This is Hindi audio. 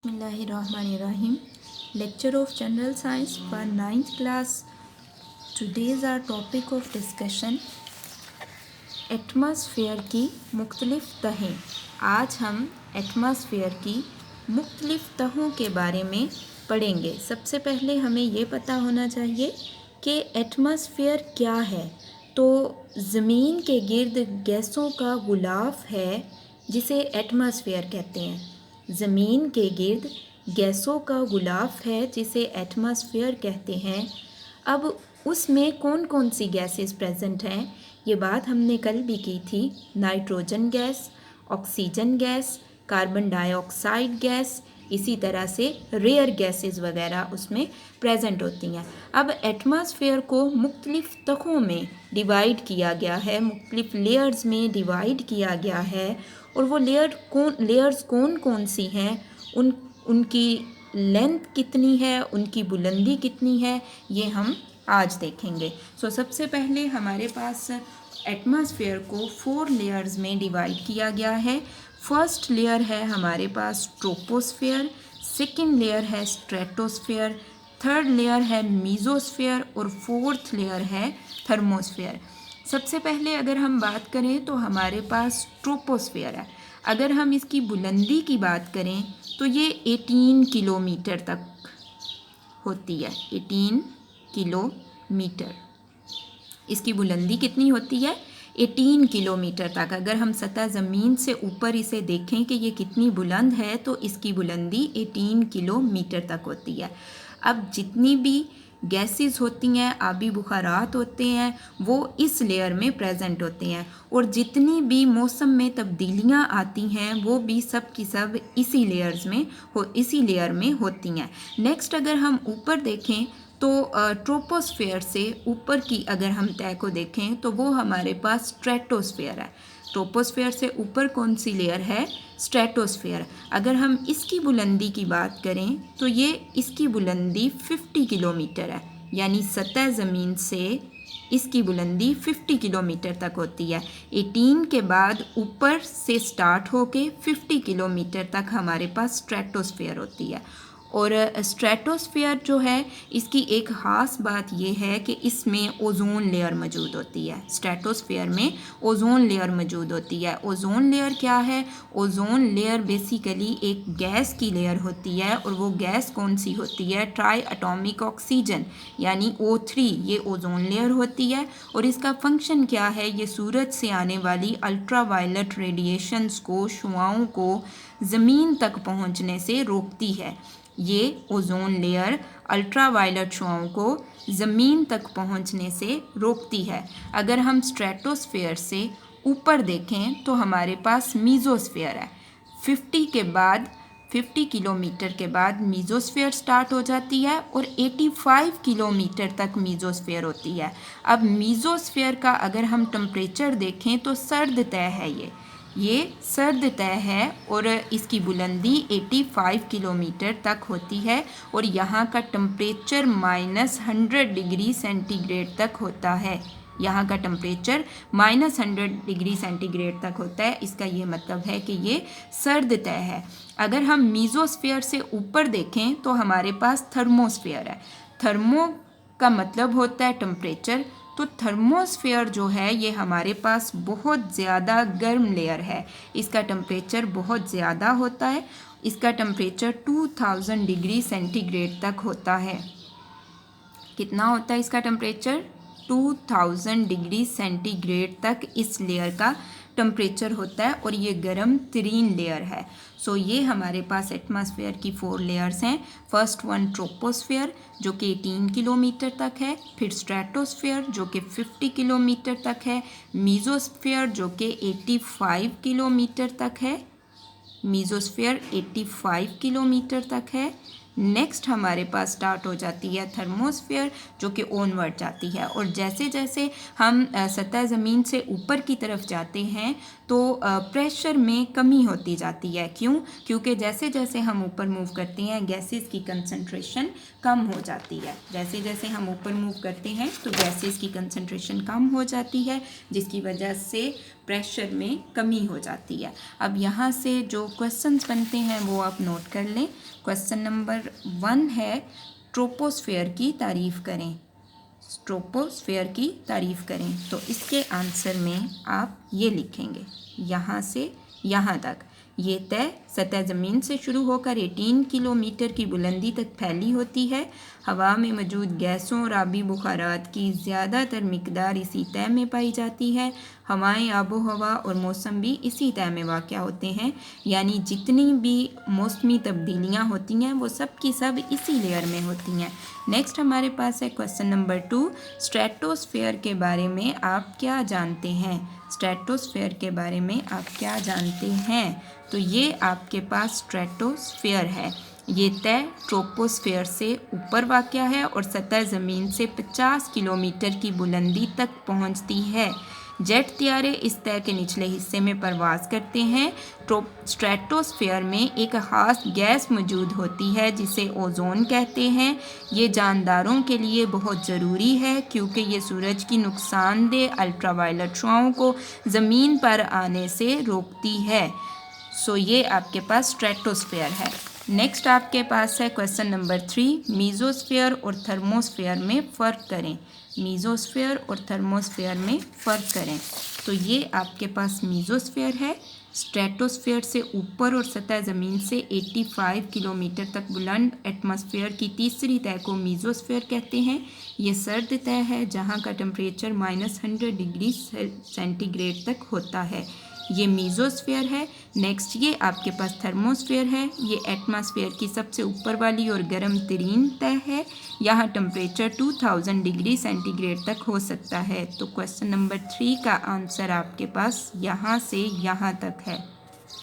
Bismillahirrahmanirrahim. Lecture of General Science for 9th class. Today's our topic of discussion atmosphere की मुख्तलिफ तहें। आज हम एटमॉस्फेयर की मुख्तलिफ तहों के बारे में पढ़ेंगे। सबसे पहले हमें ये पता होना चाहिए कि एटमॉस्फेयर क्या है। तो ज़मीन के गिर्द गैसों का गुलाफ है जिसे एटमॉस्फेयर कहते हैं। ज़मीन के गिर्द गैसों का गुलाफ है जिसे एटमॉस्फेयर कहते हैं। अब उसमें कौन कौन सी गैसेस प्रेजेंट हैं, ये बात हमने कल भी की थी। Nitrogen gas, oxygen gas, carbon dioxide gas, इसी तरह से रेयर गैसेस वगैरह उसमें प्रेजेंट होती हैं। अब एटमॉस्फेयर को मुख्तलिफ तहों में डिवाइड किया गया है, मुख्तलिफ लेयर्स में डिवाइड किया गया है। और वो लेयर्स कौन कौन सी हैं, उनकी लेंथ कितनी है, उनकी बुलंदी कितनी है, ये हम आज देखेंगे। सबसे पहले हमारे पास एटमॉस्फेयर को 4 लेयर्स में डिवाइड किया गया है। फर्स्ट लेयर है हमारे पास ट्रोपोस्फेयर, सेकंड लेयर है स्ट्रेटोस्फेयर, थर्ड लेयर है मीजोस्फेयर और फोर्थ लेयर है थर्मोस्फेयर। सबसे पहले अगर हम बात करें तो हमारे पास ट्रोपोस्फेयर है। अगर हम इसकी बुलंदी की बात करें तो ये 18 किलोमीटर तक होती है। 18 किलोमीटर इसकी बुलंदी कितनी होती है? 18 किलोमीटर तक। अगर हम सतह ज़मीन से ऊपर इसे देखें कि ये कितनी बुलंद है तो इसकी बुलंदी 18 किलोमीटर तक होती है। अब जितनी भी गैसेस होती हैं, आबी बुखारात होते हैं, वो इस लेयर में प्रेजेंट होते हैं। और जितनी भी मौसम में तब्दीलियां आती हैं वो भी सब की सब इसी लेयर में होती हैं। नेक्स्ट अगर हम ऊपर देखें तो ट्रोपोस्फेयर से ऊपर की अगर हम तह को देखें तो वो हमारे पास स्ट्रेटोस्फेयर है। ट्रोपोस्फेयर से ऊपर कौन सी लेयर है? स्ट्रेटोस्फेयर। अगर हम इसकी बुलंदी की बात करें तो ये इसकी बुलंदी 50 किलोमीटर है, यानी सतह ज़मीन से इसकी बुलंदी 50 किलोमीटर तक होती है। 18 के बाद ऊपर से स्टार्ट होके 50 किलोमीटर तक हमारे पास स्ट्रेटोस्फेयर होती है। और स्ट्रेटोस्फेयर जो है इसकी एक ख़ास बात यह है कि इसमें ओजोन लेयर मौजूद होती है। स्ट्रेटोस्फेयर में ओजोन लेयर मौजूद होती है। ओजोन लेयर क्या है? ओजोन लेयर बेसिकली एक गैस की लेयर होती है। और वो गैस कौन सी होती है? ट्राई एटॉमिक ऑक्सीजन यानी O3, ये ओजोन लेयर होती है। और इसका फंक्शन क्या है? ये सूरज से आने वाली अल्ट्रावायलेट रेडिएशंस को, शुआओं को ज़मीन तक पहुंचने से रोकती है। ये ओजोन लेयर अल्ट्रावायलेट शुआओं को ज़मीन तक पहुंचने से रोकती है। अगर हम स्ट्रेटोस्फेयर से ऊपर देखें तो हमारे पास मीजोस्फेयर है। 50 किलोमीटर के बाद मीजोस्फेयर स्टार्ट हो जाती है और 85 किलोमीटर तक मीजोस्फेयर होती है। अब मीजोस्फेयर का अगर हम टेम्परेचर देखें तो सर्द तह है, ये सर्द तह है और इसकी बुलंदी 85 किलोमीटर तक होती है। और यहाँ का टेम्परेचर -100 डिग्री सेंटीग्रेड तक होता है। यहाँ का टेम्परेचर -100 डिग्री सेंटीग्रेड तक होता है। इसका ये मतलब है कि ये सर्द तह है। अगर हम मीजोस्फेयर से ऊपर देखें तो हमारे पास थर्मोस्फेयर है। थर्मो का मतलब होता है टेम्परेचर। तो थर्मोस्फेयर जो है ये हमारे पास बहुत ज़्यादा गर्म लेयर है। इसका टेम्परेचर बहुत ज़्यादा होता है। इसका टेम्परेचर 2000 डिग्री सेंटीग्रेड तक होता है। कितना होता है इसका टेम्परेचर? 2000 डिग्री सेंटीग्रेड तक इस लेयर का टेम्परेचर होता है और ये गर्म तरीन लेयर है। ये हमारे पास एटमॉस्फेयर की 4 लेयर्स हैं। फर्स्ट वन ट्रोपोस्फेयर जो कि 18 किलोमीटर तक है, फिर स्ट्रेटोस्फेयर जो कि 50 किलोमीटर तक है, मीजोस्फेयर जो कि 85 किलोमीटर तक है, मीजोस्फेयर 85 किलोमीटर तक है। नेक्स्ट हमारे पास स्टार्ट हो जाती है थर्मोस्फेयर जो कि ऑनवर्ड जाती है। और जैसे जैसे हम सतह ज़मीन से ऊपर की तरफ जाते हैं तो प्रेशर में कमी होती जाती है। क्यों? क्योंकि जैसे जैसे हम ऊपर मूव करते हैं गैसेस की कंसंट्रेशन कम हो जाती है। जैसे जैसे हम ऊपर मूव करते हैं तो गैसेस की कंसंट्रेशन कम हो जाती है, जिसकी वजह से प्रेशर में कमी हो जाती है। अब यहाँ से जो क्वेश्चंस बनते हैं वो आप नोट कर लें। क्वेश्चन नंबर 1 है ट्रोपोस्फेयर की तारीफ़ करें। ट्रोपोस्फेयर की तारीफ़ करें, तो इसके आंसर में आप ये लिखेंगे, यहाँ से यहाँ तक ये तय सतह ज़मीन से शुरू होकर 18 किलोमीटर की बुलंदी तक फैली होती है। हवा में मौजूद गैसों और आबी बुखारात की ज़्यादातर मिकदार इसी तय में पाई जाती है। हवाएं, आबो हवा और मौसम भी इसी तय में वाक़या होते हैं। यानी जितनी भी मौसमी तब्दीलियाँ होती हैं वो सब की सब इसी लेयर में होती हैं। नेक्स्ट हमारे पास है क्वेश्चन नंबर 2, स्ट्रेटोस्फेयर के बारे में आप क्या जानते हैं। स्ट्रेटोस्फेयर के बारे में आप क्या जानते हैं? तो ये आपके पास स्ट्रेटोस्फेयर है। ये तय ट्रोपोस्फेयर से ऊपर वाक़या है और सतह ज़मीन से 50 किलोमीटर की बुलंदी तक पहुंचती है। जेट त्यारे इस तय के निचले हिस्से में परवाज़ करते हैं। स्ट्रेटोस्फेयर में एक ख़ास गैस मौजूद होती है जिसे ओजोन कहते हैं। ये जानदारों के लिए बहुत ज़रूरी है क्योंकि ये सूरज की नुकसानदेह अल्ट्रावायलेट शुआओं को ज़मीन पर आने से रोकती है। सो ये आपके पास स्ट्रेटोस्फेयर है। नेक्स्ट आपके पास है क्वेश्चन नंबर 3, मीज़ोस्फेयर और थर्मोस्फेयर में फ़र्क करें। मीज़ोस्फेयर और थर्मोस्फेयर में फ़र्क करें, तो ये आपके पास मीज़ोस्फेयर है। स्ट्रेटोस्फेयर से ऊपर और सतह ज़मीन से 85 किलोमीटर तक बुलंद एटमॉस्फेयर की तीसरी तह को मीज़ोस्फेयर कहते हैं। ये सर्द तह है जहाँ का टेम्परेचर -100 डिग्री सेंटीग्रेड तक होता है। ये मीज़ोस्फेयर है। नेक्स्ट ये आपके पास थर्मोस्फेयर है। ये एटमॉस्फेयर की सबसे ऊपर वाली और गर्म तरीन तह है। यहाँ टेम्परेचर 2000 डिग्री सेंटीग्रेड तक हो सकता है। तो क्वेश्चन नंबर 3 का आंसर आपके पास यहाँ से यहाँ तक है।